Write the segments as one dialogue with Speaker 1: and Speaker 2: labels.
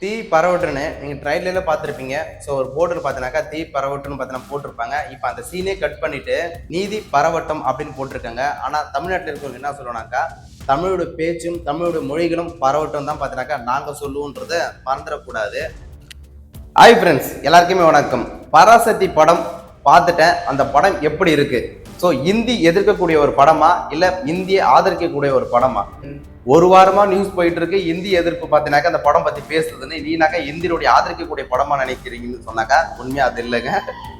Speaker 1: தீ பரவட்டுன்னு நீங்கள் ட்ரைலரில் பார்த்துருப்பீங்க. ஸோ ஒரு போர்டில் பார்த்தீங்கன்னாக்கா தீ பரவட்டுன்னு பார்த்தீங்கன்னா போட்டிருப்பாங்க. இப்போ அந்த சீனே கட் பண்ணிட்டு நீதி பரவட்டம் அப்படின்னு போட்டிருக்காங்க. ஆனால் தமிழ்நாட்டில் இருக்கிறவங்க என்ன சொல்லுவாங்கனாக்கா, தமிழோட பேச்சும் தமிழோட மொழிகளும் பரவட்டும் தான் பார்த்தீங்கன்னாக்கா நாங்கள் சொல்லுவோன்றதை மறந்துடக்கூடாது. ஹாய் ஃப்ரெண்ட்ஸ், எல்லாருக்குமே வணக்கம். பராசக்தி படம் பார்த்துட்டேன். அந்த படம் எப்படி இருக்கு? ஸோ இந்தி எதிர்க்கக்கூடிய ஒரு படமா இல்லை இந்தியை ஆதரிக்கக்கூடிய ஒரு படமா? ஒரு வாரமா நியூஸ் போயிட்டு இருக்கு. இந்தி எதிர்ப்பு பார்த்தீங்கன்னாக்கா அந்த படம் பத்தி பேசுறதுன்னு, நீனாக்கா இந்தியோடைய ஆதரிக்கக்கூடிய படமா நினைக்கிறீங்கன்னு சொன்னாக்கா உண்மையா அது இல்லைங்க.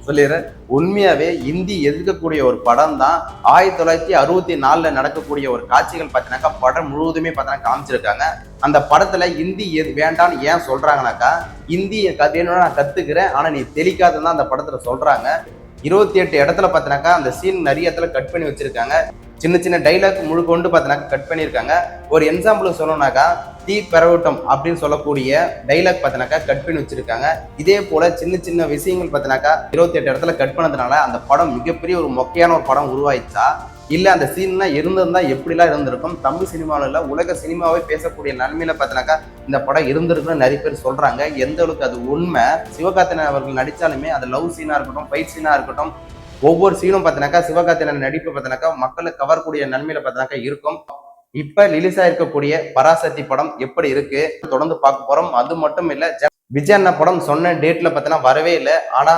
Speaker 1: சொல்லிடுறேன், உண்மையாவே இந்தி எதிர்க்கக்கூடிய ஒரு படம் தான். 1964 நடக்கக்கூடிய ஒரு காட்சிகள் பார்த்தீங்கன்னாக்கா படம் முழுவதுமே பார்த்தீங்கன்னா காமிச்சிருக்காங்க. அந்த படத்துல இந்தி வேண்டான்னு ஏன் சொல்றாங்கனாக்கா, இந்தி வேணும்னா நான் கத்துக்கிறேன், ஆனா நீ தெளிக்காதுன்னு அந்த படத்துல சொல்றாங்க. 28 இடத்துல பார்த்தீங்கன்னாக்கா அந்த சீன் நிறைய இடத்துல கட் பண்ணி வச்சிருக்காங்க. சின்ன சின்ன டைலாக் முழுக்கொண்டு பார்த்தீங்கன்னா கட் பண்ணியிருக்காங்க. ஒரு எக்ஸாம்பிள் சொல்லணும்னாக்கா, தீ பரவட்டம் அப்படின்னு சொல்லக்கூடிய டைலாக் பார்த்தீங்கன்னாக்கா கட் பண்ணி வச்சிருக்காங்க. இதே போல சின்ன சின்ன விஷயங்கள் பார்த்தீங்கன்னாக்கா 28 இடத்துல கட் பண்ணதுனால அந்த படம் மிகப்பெரிய ஒரு மொக்கையான ஒரு படம் உருவாயிடுச்சா, இல்லை அந்த சீன்லாம் இருந்திருந்தா எப்படிலாம் இருந்திருக்கும்? தமிழ் சினிமாவில் இல்லை, உலக சினிமாவே பேசக்கூடிய நன்மையில பார்த்தீங்கன்னாக்கா இந்த படம் இருந்திருக்குன்னு நிறைய பேர் சொல்றாங்க. எந்த அளவுக்கு அது உண்மை? சிவகார்த்திகேயன் அவர்கள் நடித்தாலுமே அது லவ் சீனா இருக்கட்டும், ஃபைட் சீனா இருக்கட்டும், ஒவ்வொரு சீனும் பார்த்தீங்கன்னாக்கா சிவகார்த்திகேயன் நடிப்பு பார்த்தீங்கன்னாக்கா மக்களை கவரக்கூடிய நன்மையில பார்த்தீங்கன்னாக்கா இருக்கும். இப்ப ரிலீஸ் ஆயிருக்கக்கூடிய பராசக்தி படம் எப்படி இருக்கு தொடர்ந்து பார்க்க போறோம். அது மட்டும் இல்ல, விஜய் அண்ணா படம் சொன்ன டேட்ல பார்த்தீங்கன்னா வரவே இல்லை. ஆனா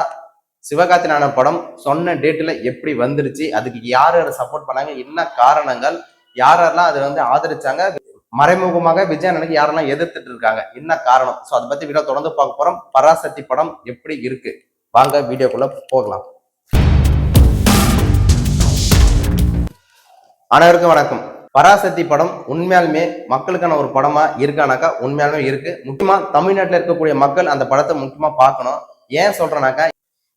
Speaker 1: சிவகார்த்திகேயன் படம் சொன்ன டேட்ல எப்படி வந்துருச்சு, அதுக்கு யார் யார் சப்போர்ட் பண்ணாங்க, என்ன காரணங்கள், யாரெல்லாம் அதை ஆதரிச்சாங்க, மறைமுகமாக விஜய் அண்ணனுக்கு யாரெல்லாம் எதிர்த்துட்டு இருக்காங்க, என்ன காரணம்? ஸோ அதை பத்தி வீடியோ தொடர்ந்து பார்க்க போறோம். பராசக்தி படம் எப்படி இருக்கு, வாங்க வீடியோக்குள்ள போகலாம். அனைவருக்கும் வணக்கம். பராசக்தி படம் உண்மையாலுமே மக்களுக்கான ஒரு படமா இருக்கானாக்கா உண்மையாலுமே இருக்கு. முக்கியமா தமிழ்நாட்டில் இருக்கக்கூடிய மக்கள் அந்த படத்தை முக்கியமா பார்க்கணும். ஏன் சொல்றேனாக்கா,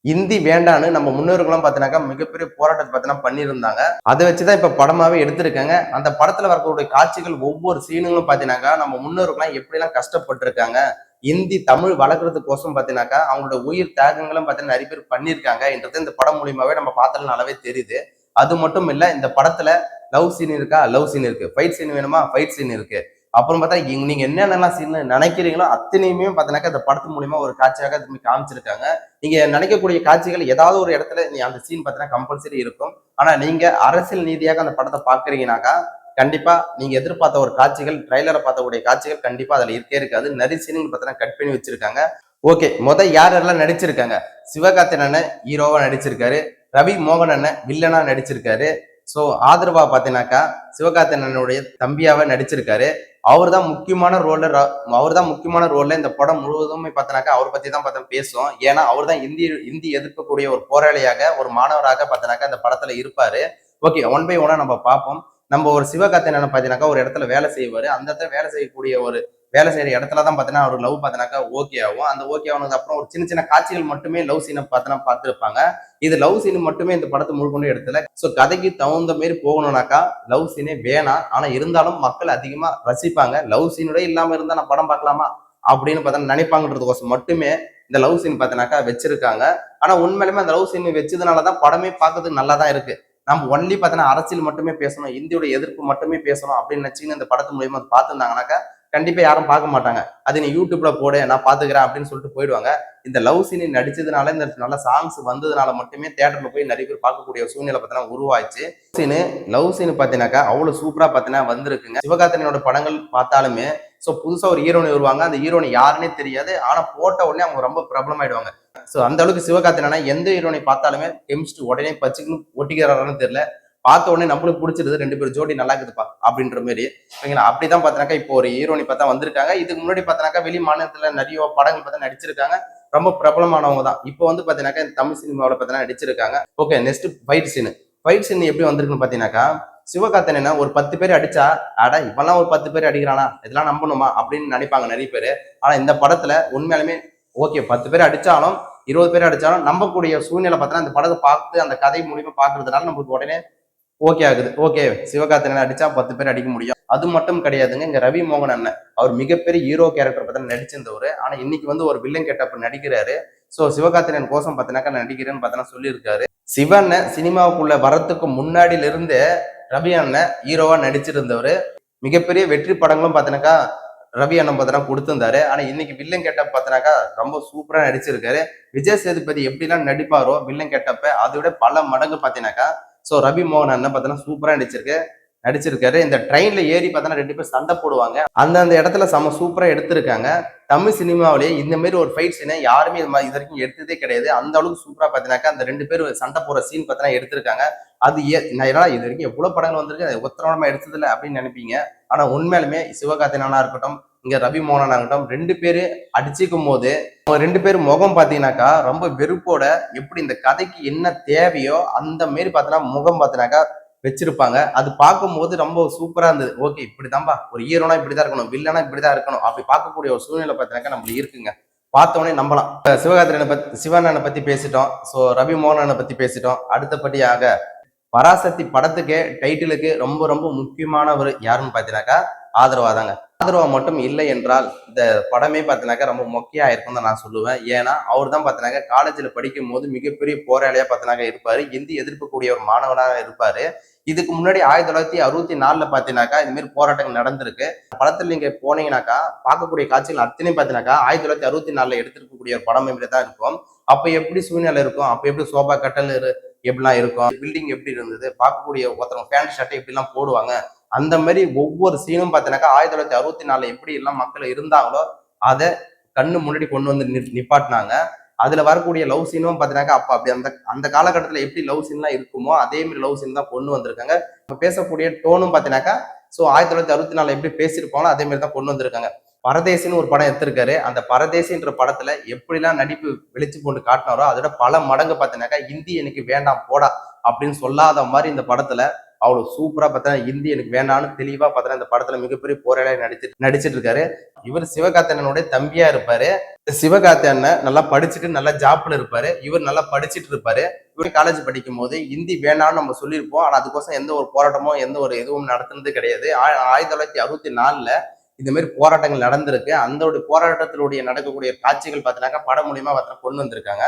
Speaker 1: இந்தி வேண்டான்னு நம்ம முன்னோர்களும் பார்த்தீங்கன்னாக்கா மிகப்பெரிய போராட்டத்தை பார்த்தீங்கன்னா பண்ணியிருந்தாங்க. அதை வச்சுதான் இப்ப படமாவே எடுத்திருக்காங்க. அந்த படத்துல வரக்கூடிய காட்சிகள் ஒவ்வொரு சீனுங்களும் பார்த்தீங்கன்னாக்கா நம்ம முன்னோர்கள்லாம் எப்படிலாம் கஷ்டப்பட்டிருக்காங்க, இந்தி தமிழ் வளர்க்கறதுக்கோசம் பார்த்தீங்கன்னாக்கா அவங்களோட உயிர் தியாகங்களும் பார்த்தீங்கன்னா நிறைய பேர் பண்ணியிருக்காங்க என்றது இந்த படம் மூலியமாவே நம்ம பார்த்ததுல நல்லாவே தெரியுது. அது மட்டும் இல்ல, இந்த படத்துல லவ் சீன் இருக்கா, லவ் சீன் இருக்கு, ஃபைட் சீன் வேணுமா, ஃபைட் சீன் இருக்கு. அப்புறம் பார்த்தா நீங்க என்னென்னலாம் சீன் நினைக்கிறீங்களோ அத்தனையுமே பார்த்தீங்கன்னாக்கா இந்த படத்து மூலியமா ஒரு காட்சியாக திரும்பி காமிச்சிருக்காங்க. நீங்க நினைக்கக்கூடிய காட்சிகள் ஏதாவது ஒரு இடத்துல நீ அந்த சீன் பார்த்தீங்கன்னா கம்பல்சரி இருக்கும். ஆனா நீங்க அரசியல் நீதியாக அந்த படத்தை பாக்குறீங்கன்னாக்கா கண்டிப்பா நீங்க எதிர்பார்த்த ஒரு காட்சிகள், ட்ரைலரை பார்த்தக்கூடிய காட்சிகள் கண்டிப்பா அதுல இருக்கே இருக்காது. நிறைய சீன்கள் பார்த்தீங்கன்னா கட் பண்ணி வச்சிருக்காங்க. ஓகே, யார் யாரெல்லாம் நடிச்சிருக்காங்க? சிவகார்த்திகேயன் ஹீரோவா நடிச்சிருக்காரு, ரவி மோகன் அண்ணன் வில்லனா நடிச்சிருக்காரு. ஸோ ஆதரவா பார்த்தீங்கன்னாக்கா சிவகார்த்திகேயனுடைய தம்பியாவே நடிச்சிருக்காரு. அவர் தான் முக்கியமான ரோல்ல இந்த படம் முழுவதுமே பார்த்தீங்கன்னாக்கா அவரை பத்தி தான் பார்த்தா பேசும். ஏன்னா அவர் தான் இந்தி எதிர்க்கக்கூடிய ஒரு போராளியாக, ஒரு மாணவராக பார்த்தீங்கன்னாக்கா இந்த படத்துல இருப்பாரு. ஓகே, ஒன் பை ஒன்னா நம்ம பார்ப்போம். நம்ம ஒரு சிவகார்த்திகேயன் பார்த்தீங்கன்னாக்கா ஒரு இடத்துல வேலை செய்வாரு. அந்த இடத்துல வேலை செய்யற இடத்துல தான் பார்த்தீங்கன்னா அவர் லவ் பார்த்தீங்கன்னாக்கா ஓகே ஆகும். அந்த ஓகே ஆனதுக்கு அப்புறம் ஒரு சின்ன சின்ன காட்சிகள் மட்டுமே லவ் சீனை பார்த்தீங்கன்னா பார்த்துருப்பாங்க. இது லவ் சீன் மட்டுமே இந்த படத்தை முழுக்கொண்டு எடுத்துல. ஸோ கதைக்கு தகுந்த மாதிரி போகணும்னாக்கா லவ் சீனே வேணாம். ஆனா இருந்தாலும் மக்கள் அதிகமா ரசிப்பாங்க. லவ் சீனோட இல்லாம இருந்தா நான் படம் பார்க்கலாமா அப்படின்னு பார்த்தா நினைப்பாங்கன்றதுக்கோசம் மட்டுமே இந்த லவ் சீன் பார்த்தீங்கன்னாக்கா வச்சிருக்காங்க. ஆனா உண்மையிலுமே அந்த லவ் சீன் வச்சதுனாலதான் படமே பார்க்கறதுக்கு நல்லா தான் இருக்கு. நம்ம ஒன்லி பார்த்தீங்கன்னா அரசியல் மட்டுமே பேசணும், இந்தியோட எதிர்ப்பு மட்டுமே பேசணும் அப்படின்னு நினைச்சீங்கன்னா இந்த படத்து மூலியமா பார்த்துருந்தாங்கன்னாக்கா கண்டிப்பா யாரும் பார்க்க மாட்டாங்க. அது நீ யூடியூப்ல போடு, நான் பாத்துக்கிறேன் அப்படின்னு சொல்லிட்டு போயிடுவாங்க. இந்த லவ் சீன் நடிச்சதுனால, இந்த நல்ல சாங்ஸ் வந்ததுனால மட்டுமே தியேட்டர்ல போய் நிறைய பேர் பார்க்கக்கூடிய சூழ்நிலை பார்த்தீங்கன்னா உருவாச்சு. லவ் சீன் பார்த்தீங்கன்னாக்கா அவ்வளவு சூப்பரா பார்த்தீங்கன்னா வந்திருக்குங்க. சிவகார்த்திகேயனோட படங்கள் பார்த்தாலுமே ஸோ புதுசா ஒரு ஹீரோனி வருவாங்க. அந்த ஹீரோனி யாருன்னே தெரியாது. ஆனா போட்ட உடனே அவங்க ரொம்ப பிரபலமாயிடுவாங்க. ஸோ அந்த அளவுக்கு சிவகார்த்திகேயனா எந்த ஹீரோனை பார்த்தாலுமே கெமிஸ்ட்ரி உடனே பச்சுக்குன்னு ஒட்டிக்கிறாரான்னு தெரியல. பார்த்த உடனே நம்மளுக்கு பிடிச்சிருது, ரெண்டு பேரும் ஜோடி நல்லா இருக்குதுப்பா அப்படின்ற மாதிரி. ஓகேங்களா? அப்படிதான் பார்த்தனாக்கா இப்போ ஒரு ஹீரோனி பார்த்தா வந்திருக்காங்க. இதுக்கு முன்னாடி பார்த்தனாக்கா வெளி மாநிலத்துல நிறைய படங்கள் பார்த்தா நடிச்சிருக்காங்க. ரொம்ப பிரபலமானவங்க தான். இப்போ பார்த்தீங்கன்னாக்கா தமிழ் சினிமாவில் பார்த்தீங்கன்னா நடிச்சிருக்காங்க. ஓகே, நெக்ஸ்ட் ஃபைட் சீன் எப்படி வந்திருக்குன்னு பார்த்தீங்கன்னாக்கா, சிவகார்த்திகேயன் ஒரு 10 பேர் அடிச்சா, அட இப்பெல்லாம் ஒரு 10 பேர் அடிக்கிறானா, இதெல்லாம் நம்பணுமா அப்படின்னு நினைப்பாங்க நிறைய பேர். ஆனா இந்த படத்துல உண்மையாலுமே ஓகே 10 பேர் அடிச்சாலும் 20 பேர் அடிச்சாலும் நம்பக்கூடிய சூழ்நிலை பார்த்தீங்கன்னா இந்த படத்தை பார்த்து அந்த கதை மூலியமா பாக்குறதுனால நம்மளுக்கு உடனே ஓகே ஆகுது. ஓகே, சிவகார்த்திகேயன் அடிச்சா 10 பேர் அடிக்க முடியும். அது மட்டும் கிடையாதுங்க. இங்க ரவி மோகன் அண்ணன் அவர் மிகப்பெரிய ஹீரோ கேரக்டர் பார்த்தா நடிச்சிருந்தவர். ஆனா இன்னைக்கு ஒரு வில்லன் கெட்டப் நடிக்கிறாரு. சோ சிவகார்த்திகேயன் கோசம் பார்த்தீங்கன்னாக்கா நடிக்கிறேன்னு பார்த்தா சொல்லியிருக்காரு. சிவன் சினிமாவுக்குள்ள வரத்துக்கு முன்னாடியில இருந்து ரவி அண்ணன் ஹீரோவா நடிச்சிருந்தவர். மிகப்பெரிய வெற்றி படங்களும் பார்த்தீங்கன்னாக்கா ரவி அண்ணன் பார்த்தனா கொடுத்திருந்தாரு. ஆனா இன்னைக்கு வில்லன் கெட்டப் பார்த்தனாக்கா ரொம்ப சூப்பரா நடிச்சிருக்காரு. விஜய் சேதுபதி எப்படிலாம் நடிப்பாரோ வில்லன் கெட்டப்ப அதை விட பல மடங்கு பார்த்தீங்கன்னாக்கா ரவி மோகன் அண்ணன் பார்த்தனா சூப்பரா நடிச்சிருக்காரு. இந்த ட்ரெயின்ல ஏறி பார்த்தா 2 பேர் சண்டை போடுவாங்க. அந்த இடத்துல செம சூப்பரா எடுத்திருக்காங்க. தமிழ் சினிமாவிலேயே இந்த மாதிரி ஒரு ஃபைட் சீனை யாருமே இது வரைக்கும் எடுத்ததே கிடையாது. அந்த அளவுக்கு சூப்பரா பார்த்தீங்கன்னாக்கா அந்த 2 பேர் சண்டை போற சீன் பார்த்தா எடுத்திருக்காங்க. அது நான் இது வரைக்கும் எவ்வளவு படங்கள் வந்திருக்கு ஒத்தரமா எடுத்தது இல்லை அப்படின்னு நினைப்பீங்க. ஆனா உண்மையாலுமே சிவகார்த்திகேயனா இருக்கட்டும், இங்க ரவி மோகனா இருக்கட்டும், 2 பேரு அடிச்சுக்கும் போது அவங்க 2 பேரும் முகம் பாத்தீங்கன்னாக்கா ரொம்ப வெறுப்போட எப்படி இந்த கதைக்கு என்ன தேவையோ அந்த மாரி பார்த்தனா முகம் பார்த்தீங்கன்னாக்கா வச்சிருப்பாங்க. அது பார்க்கும்போது ரொம்ப சூப்பரா இருந்தது. ஓகே, இப்படிதான்பா ஒரு ஹீரோனா இப்படிதான் இருக்கணும், வில்லனா இப்படிதான் இருக்கணும் அப்படி பார்க்கக்கூடிய ஒரு சூழ்நிலை பார்த்தீங்கன்னாக்கா நம்மளுக்கு இருக்குங்க. பார்த்தோன்னே நம்பலாம். சிவகார்த்திகேயனை பத்தி பேசிட்டோம். ரவி மோகனனை பத்தி பேசிட்டோம். அடுத்தபடியாக பராசக்தி படத்துக்கு டைட்டிலுக்கு ரொம்ப ரொம்ப முக்கியமானவர் யாருன்னு பார்த்தீங்கன்னாக்கா ஆதரவா தாங்க. ஆதரவா மட்டும் இல்லை என்றால் இந்த படமே பார்த்தீங்கன்னாக்கா ரொம்ப மொக்கையா இருக்கும் தான் நான் சொல்லுவேன். ஏன்னா அவர் தான் பார்த்தீங்கன்னாக்கா காலேஜில் படிக்கும் போது மிகப்பெரிய போராளியா பார்த்தீங்கன்னாக்கா இருப்பாரு. இந்தி எதிர்க்கக்கூடிய ஒரு மாணவனாக இருப்பாரு. இதுக்கு முன்னாடி 1964 பார்த்தீங்கன்னாக்கா இந்த மாதிரி போராட்டங்கள் நடந்திருக்கு. படத்தில் நீங்க போனீங்கன்னாக்கா பார்க்கக்கூடிய காட்சிகள் அத்தனையும் பார்த்தீங்கன்னாக்கா 1964 எடுத்திருக்கக்கூடிய ஒரு படம் மாதிரி தான் இருக்கும். அப்ப எப்படி சூழ்நிலை இருக்கும், அப்ப எப்படி சோபா கட்டல் எப்படிலாம் இருக்கும், பில்டிங் எப்படி இருந்தது, பார்க்கக்கூடிய ஒருத்தவங்க பேண்ட் ஷர்ட்டை எப்படி எல்லாம் போடுவாங்க, அந்த மாதிரி ஒவ்வொரு சீனும் பார்த்தீங்கன்னாக்கா 1964 எப்படி எல்லாம் மக்கள் இருந்தாங்களோ அதை கண்ணு முன்னாடி கொண்டு வந்து நிப்பாட்டினாங்க. அதுல வரக்கூடிய லவ் சீனும் பாத்தீங்கன்னா அப்ப அப்படி அந்த காலகட்டத்துல எப்படி லவ் சீன் எல்லாம் இருக்குமோ அதே மாதிரி லவ் சீன் தான் கொண்டு வந்திருக்காங்க. பேசக்கூடிய டோனும் பாத்தீங்கன்னாக்கா 1964 எப்படி பேசியிருப்பாங்களோ அதே மாதிரி தான் கொண்டு வந்திருக்காங்க. பரதேசின்னு ஒரு படம் எடுத்திருக்காரு. அந்த பரதேசின்ற படத்துல எப்படிலாம் நடிப்பு வெளிச்சு போட்டு காட்டினாரோ அதோட பல மடங்கு பாத்தீங்கன்னாக்கா இந்தி எனக்கு வேண்டாம் போடா அப்படின்னு சொல்லாத மாதிரி இந்த படத்துல அவ்வளவு சூப்பரா பார்த்தா இந்தி எனக்கு வேண்டாம்னு தெளிவா பார்த்தா இந்த படத்துல மிகப்பெரிய போராளியா நடிச்சிட்டு இருக்காரு. இவர் சிவகார்த்திகேயனுடைய தம்பியா இருப்பாரு. சிவகார்த்திகேயன் நல்லா படிச்சுட்டு நல்லா ஜாப்ல இருப்பாரு. இவர் நல்லா படிச்சுட்டு இருப்பாரு. இவர் காலேஜ் படிக்கும் போது இந்தி வேணாம்னு நம்ம சொல்லியிருப்போம். ஆனா அதுக்கோசம் எந்த ஒரு போராட்டமோ எந்த ஒரு எதுவும் நடத்துனது கிடையாது. 1964 இந்த மாதிரி போராட்டங்கள் நடந்திருக்கு. அந்த போராட்டத்தினுடைய நடக்கக்கூடிய காட்சிகள் பார்த்தீங்கன்னாக்கா படம் மூலியமா கொண்டு வந்திருக்காங்க.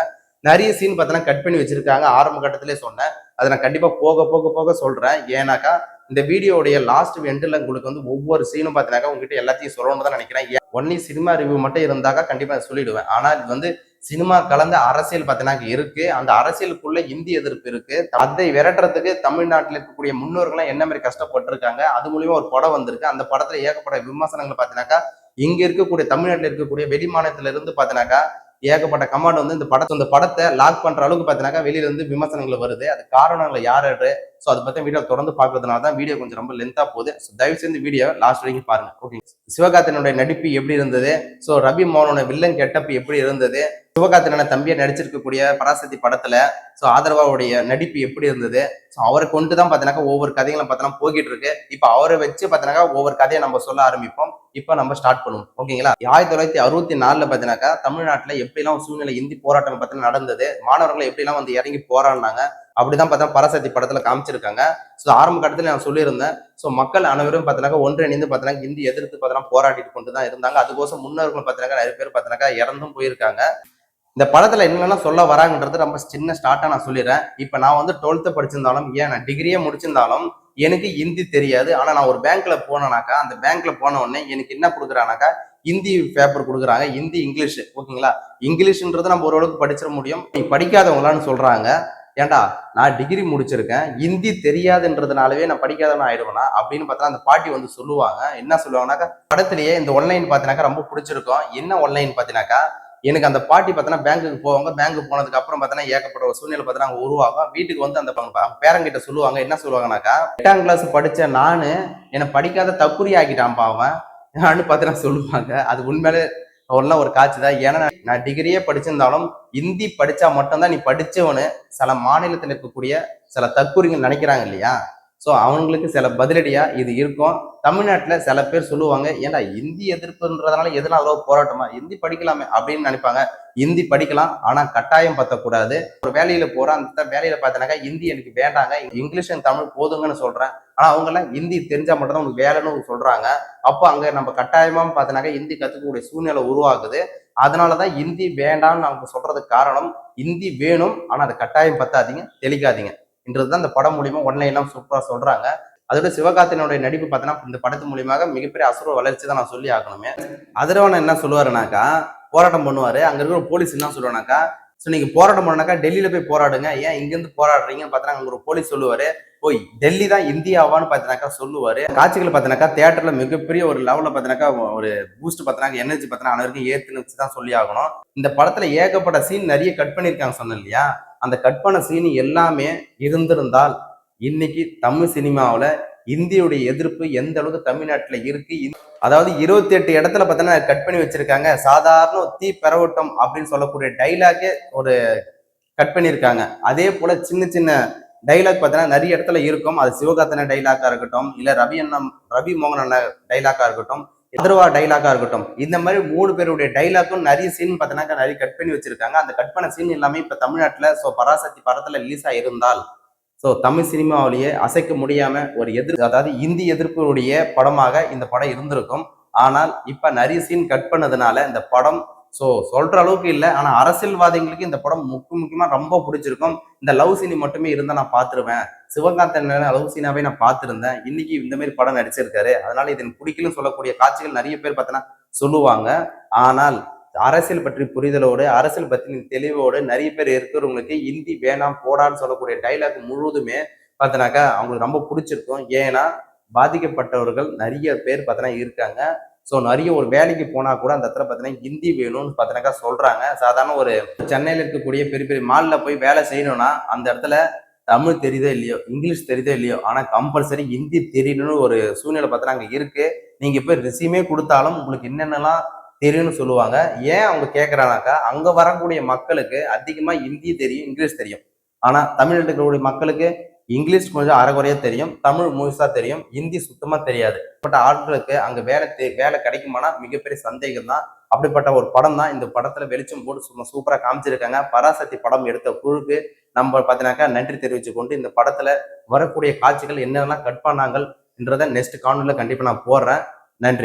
Speaker 1: நிறைய சீன் பார்த்தீங்கன்னா கட் பண்ணி வச்சிருக்காங்க. ஆரம்ப கட்டத்திலே சொன்னேன். அதை நான் கண்டிப்பா போக போக போக சொல்றேன். ஏன்னாக்கா இந்த வீடியோடைய லாஸ்ட் எண்டில் உங்களுக்கு ஒவ்வொரு சீனும் பார்த்தீங்கன்னாக்கா உங்ககிட்ட எல்லாத்தையும் சொல்லணும்னு தான் நினைக்கிறேன். ஒன்லி சினிமா ரிவ்யூ மட்டும் இருந்தாக்கா கண்டிப்பா சொல்லிடுவேன். ஆனா இது சினிமா கலந்த அரசியல் பார்த்தீங்கன்னா இருக்கு. அந்த அரசியலுக்குள்ள இந்தி எதிர்ப்பு இருக்கு. அதை விரட்டுறதுக்கு தமிழ்நாட்டில் இருக்கக்கூடிய முன்னோர்கள்லாம் என்ன மாதிரி கஷ்டப்பட்டிருக்காங்க. அது மூலியமா ஒரு படம் வந்திருக்கு. அந்த படத்துல ஏகப்பட்ட விமர்சனங்கள் பார்த்தீங்கன்னாக்கா இங்க இருக்கக்கூடிய தமிழ்நாட்டில் இருக்கக்கூடிய வெளி மாநிலத்தில இருந்து பார்த்தீங்கன்னாக்கா ஏகப்பட்ட கமாண்ட் இந்த படத்தை லாக் பண்ற அளவுக்கு பார்த்தீங்கன்னாக்கா வெளியில இருந்து விமர்சனங்கள் வருது. அது காரணங்கள் யாரு? அதை பத்தி வீடியோ தொடர்ந்து பார்க்கறதுனால தான் வீடியோ கொஞ்சம் ரொம்ப லென்த்தா போகுது. தயவு செய்து வீடியோ லாஸ்ட் வரைக்கும் பாருங்க. ஓகே, சிவகார்த்திகேயனுடைய நடிப்பு எப்படி இருந்தது, ரவி மோகனோட வில்லன் கெட்டப் எப்படி இருந்தது, சிவகார்த்திகேயன தம்பியை நடிச்சிருக்கக்கூடிய பராசக்தி படத்துல ஆதரவாவுடைய நடிப்பு எப்படி இருந்தது, அவரை கொண்டு தான் பாத்தீங்கன்னா ஒவ்வொரு கதைகளும் பார்த்தோன்னா போகிட்டு இருக்கு. இப்ப அவரை வச்சு பாத்தீங்கன்னா ஒவ்வொரு கதையை நம்ம சொல்ல ஆரம்பிப்போம். இப்ப நம்ம ஸ்டார்ட் பண்ணுவோம். ஓகேங்களா? 1964 பாத்தீங்கன்னாக்கா தமிழ்நாட்டுல எப்படி எல்லாம் சூழ்நிலை இந்தி போராட்டம் பார்த்தீங்கன்னா நடந்தது, மாணவர்களை எப்படி எல்லாம் இறங்கி போராடினாங்க அப்படிதான் பார்த்தா பராசக்தி படத்துல காமிச்சிருக்காங்க. ஆரம்ப கட்டத்துல நான் சொல்லியிருந்தேன். மக்கள் அனைவரும் பார்த்தீங்கன்னா ஒன்றிணைந்து பார்த்தீங்கன்னா இந்தி எதிர்த்து பார்த்தீங்கன்னா போராடிட்டு கொண்டு தான் இருந்தாங்க. அதுக்கோசம் முன்னோர்கள் பார்த்தீங்கன்னா நிறைய பேர் பார்த்தீங்கன்னா இறந்தும் போயிருக்காங்க. இந்த படத்துல என்னெல்லாம் சொல்ல வராங்கன்றது ரொம்ப சின்ன ஸ்டார்ட்டா நான் சொல்லிடுறேன். இப்ப நான் 12th படிச்சிருந்தாலும் ஏன் நான் டிகிரியே முடிச்சிருந்தாலும் எனக்கு ஹிந்தி தெரியாது. ஆனா நான் ஒரு பேங்க்ல போனேனாக்கா அந்த பேங்க்ல போன உடனே எனக்கு என்ன கொடுக்குறானாக்கா ஹிந்தி பேப்பர் கொடுக்குறாங்க. ஹிந்தி இங்கிலீஷ். ஓகேங்களா? இங்கிலீஷ்ன்றது நம்ம ஓரளவுக்கு படிச்சிட முடியும். நீ படிக்காதவங்களான்னு சொல்றாங்க. ஏன்டா நான் டிகிரி முடிச்சிருக்கேன், ஹிந்தி தெரியாதுன்றதுனாலவே நான் படிக்காதவன் ஆயிடுவேனா அப்படின்னு பார்த்தா அந்த பாட்டி சொல்லுவாங்க. என்ன சொல்லுவாங்கன்னாக்கா படத்திலேயே இந்த ஒன்லைன் பார்த்தீங்கன்னாக்கா ரொம்ப பிடிச்சிருக்கும். என்ன ஒன்லைன் பார்த்தீங்கன்னாக்கா எனக்கு அந்த பாட்டி பார்த்தீங்கன்னா பேங்குக்கு போவாங்க. பேங்க்கு போனதுக்கு அப்புறம் பார்த்தீங்கன்னா ஏகப்பட்ட ஒரு சூழ்நிலை பார்த்தீங்கன்னா உருவாகும். வீட்டுக்கு அந்த பேரங்கிட்ட சொல்லுவாங்க. என்ன சொல்லுவாங்கன்னாக்கா 8ஆம் கிளாஸ் படிச்ச நானு என்னை படிக்காத தக்குரி ஆக்கிட்டான்ப்பா அவன் பார்த்தீங்கன்னா சொல்லுவாங்க. அது உண்மையிலே ஒரு காட்சி தான். ஏன்னா நான் டிகிரியே படிச்சிருந்தாலும் ஹிந்தி படிச்சா மட்டும்தான் நீ படிச்சவனு சில மாநிலத்தில் இருக்கக்கூடிய சில தற்கூறிகள் நினைக்கிறாங்க இல்லையா? அவங்களுக்கு சில பதிலடியா இது இருக்கும். தமிழ்நாட்டுல சில பேர் சொல்லுவாங்க, ஏன்டா ஹிந்தி எதிர்ப்புன்றதுனால எதனால போராட்டமா, ஹிந்தி படிக்கலாமே அப்படின்னு நினைப்பாங்க. ஹிந்தி படிக்கலாம், ஆனா கட்டாயம் பத்தக்கூடாது. ஒரு வேலையில போறேன், அந்த வேலையில பார்த்தனாக்கா ஹிந்தி எனக்கு வேண்டாங்க, இங்கிலீஷ் தமிழ் போதுங்கன்னு சொல்றேன். ஆனா அவங்க எல்லாம் ஹிந்தி தெரிஞ்சா மட்டும்தான் உங்களுக்கு வேலைன்னு சொல்றாங்க. அப்போ அங்க நம்ம கட்டாயமா பார்த்தனாக்கா ஹிந்தி கத்துக்கக்கூடிய சூழ்நிலை உருவாகுது. அதனாலதான் ஹிந்தி வேண்டாம்னு அவங்க சொல்றதுக்கு காரணம், ஹிந்தி வேணும், ஆனா அது கட்டாயம் பத்தாதீங்க, தெளிக்காதீங்க என்றதுதான் இந்த படம் மூலியமா ஒன்லைன் எல்லாம் சூப்பரா சொல்றாங்க. அதோட சிவகார்த்தினுடைய நடிப்பு பார்த்தீங்கன்னா இந்த படத்து மூலியமாக மிகப்பெரிய அசுர வளர்ச்சி தான் நான் சொல்லி ஆகணுமே. அதிரவன் என்ன சொல்லுவாருனாக்கா, போராட்டம் பண்ணுவாரு. அங்க இருக்கிற போலீஸ் என்ன சொல்லுவானாக்கா, ஸோ நீங்க போராட்டம் பண்ணாக்கா டெல்லியில போய் போராடுங்க, ஏன் இங்கிருந்து போராடுறீங்கன்னு பார்த்தா அங்க ஒரு போலீஸ் சொல்லுவாரு, போய் டெல்லி தான் இந்தியாவான்னு பார்த்தீங்கன்னாக்கா சொல்லுவாரு. காட்சிகள் பார்த்தீங்கன்னாக்கா தியேட்டர்ல மிகப்பெரிய ஒரு லெவலில் பார்த்தீங்கன்னாக்கா ஒரு பூஸ்ட் பார்த்தீங்கன்னா எனர்ஜி பார்த்தீங்கன்னா அனைவருக்கும் ஏத்துன்னு வச்சு தான் சொல்லி ஆகணும். இந்த படத்துல ஏகப்பட்ட சீன் நிறைய கட் பண்ணியிருக்காங்க சொன்னேன் இல்லையா, அந்த கட் பண்ண சீன் எல்லாமே இருந்திருந்தால் இன்னைக்கு தமிழ் சினிமாவில் இந்தியுடைய எதிர்ப்பு எந்த அளவுக்கு தமிழ்நாட்டில் இருக்கு. அதாவது 28 இடத்துல பார்த்தீங்கன்னா கட் பண்ணி வச்சிருக்காங்க. சாதாரண தீ பெறவட்டம் அப்படின்னு சொல்லக்கூடிய டைலாக்கே ஒரு கட் பண்ணியிருக்காங்க. அதே போல சின்ன சின்ன டைலாக் பார்த்தீங்கன்னா நிறைய இடத்துல இருக்கும். அது சிவகார்த்தின டைலாக்கா இருக்கட்டும், இல்ல ரவி மோகன் அண்ணா டைலாக்கா இருக்கட்டும், எதிர்வா டைலாக்கா இருக்கட்டும், இந்த மாதிரி 3 பேருடைய டைலாக்கும் நிறைய சீன் பார்த்தீங்கன்னா நிறைய கட் பண்ணி வச்சிருக்காங்க. அந்த கட் பண்ண சீன் எல்லாமே இப்ப தமிழ்நாட்டுல பராசக்தி படத்துல ரிலீஸ் ஆயிருந்தால் தமிழ் சினிமாவிலேயே அசைக்க முடியாம ஒரு அதாவது இந்தி எதிர்ப்புடைய படமாக இந்த படம் இருந்திருக்கும். ஆனால் இப்ப நிறைய சீன் கட் பண்ணதுனால இந்த படம் சொல்ற அளவுக்கு இல்லை. ஆனா அரசியல்வாதிகளுக்கு இந்த படம் முக்கியமா ரொம்ப பிடிச்சிருக்கும். இந்த லவ் சீனி மட்டுமே இருந்தா நான் பாத்துருவேன். சிவகார்த்தன் லவ் சீனாவே நான் பார்த்திருந்தேன். இன்னைக்கு இந்த மாதிரி படம் நடிச்சிருக்காரு, அதனால இது பிடிக்கலன்னு சொல்லக்கூடிய காட்சிகள் நிறைய பேர் பார்த்தீங்கன்னா சொல்லுவாங்க. ஆனால் அரசியல் பற்றி புரிதலோடு, அரசியல் பற்றி தெளிவோடு நிறைய பேர் இருக்கிறவங்களுக்கு இந்தி வேணாம் போடான்னு சொல்லக்கூடிய டைலாக் முழுவதுமே பார்த்தனாக்கா அவங்களுக்கு ரொம்ப பிடிச்சிருக்கும். ஏன்னா பாதிக்கப்பட்டவர்கள் நிறைய பேர் பார்த்தனா இருக்காங்க. நிறைய ஒரு வேலைக்கு போனா கூட அந்த இடத்துல பார்த்தீங்கன்னா ஹிந்தி வேணும்னு பார்த்தீங்கன்னாக்கா சொல்றாங்க. சாதாரண ஒரு சென்னையில் இருக்கக்கூடிய பெரிய பெரிய மால்ல போய் வேலை செய்யணும்னா அந்த இடத்துல தமிழ் தெரியுதோ இல்லையோ, இங்கிலீஷ் தெரியுதோ இல்லையோ, ஆனா கம்பல்சரி ஹிந்தி தெரியணும்னு ஒரு சூழ்நிலை பார்த்தீங்கன்னா அங்க இருக்கு. நீங்க போய் ரெசியூமே கொடுத்தாலும் உங்களுக்கு என்னென்னலாம் தெரியும்னு சொல்லுவாங்க. ஏன் அவங்க கேட்கறானாக்கா, அங்க வரக்கூடிய மக்களுக்கு அதிகமா ஹிந்தி தெரியும், இங்கிலீஷ் தெரியும். ஆனா தமிழ்நாட்டில் இருக்கக்கூடிய மக்களுக்கு இங்கிலீஷ் கொஞ்சம் அரைகுறையா தெரியும், தமிழ் முழுசா தெரியும், ஹிந்தி சுத்தமா தெரியாது. பட் ஆட்களுக்கு அங்க வேலை கிடைக்குமானா மிகப்பெரிய சந்தேகம் தான். அப்படிப்பட்ட ஒரு படம் தான் இந்த படத்துல வெளிச்சம் போட்டு சும்மா சூப்பரா காமிச்சிருக்காங்க. பராசக்தி படம் எடுத்த குழுக்கு நம்ம பார்த்தீங்கன்னாக்கா நன்றி தெரிவிச்சு கொண்டு இந்த படத்துல வரக்கூடிய காட்சிகள் என்னென்னலாம் கட் பண்ணாங்கன்றத நெக்ஸ்ட் காணொலியில கண்டிப்பா நான் போடுறேன். நன்றி.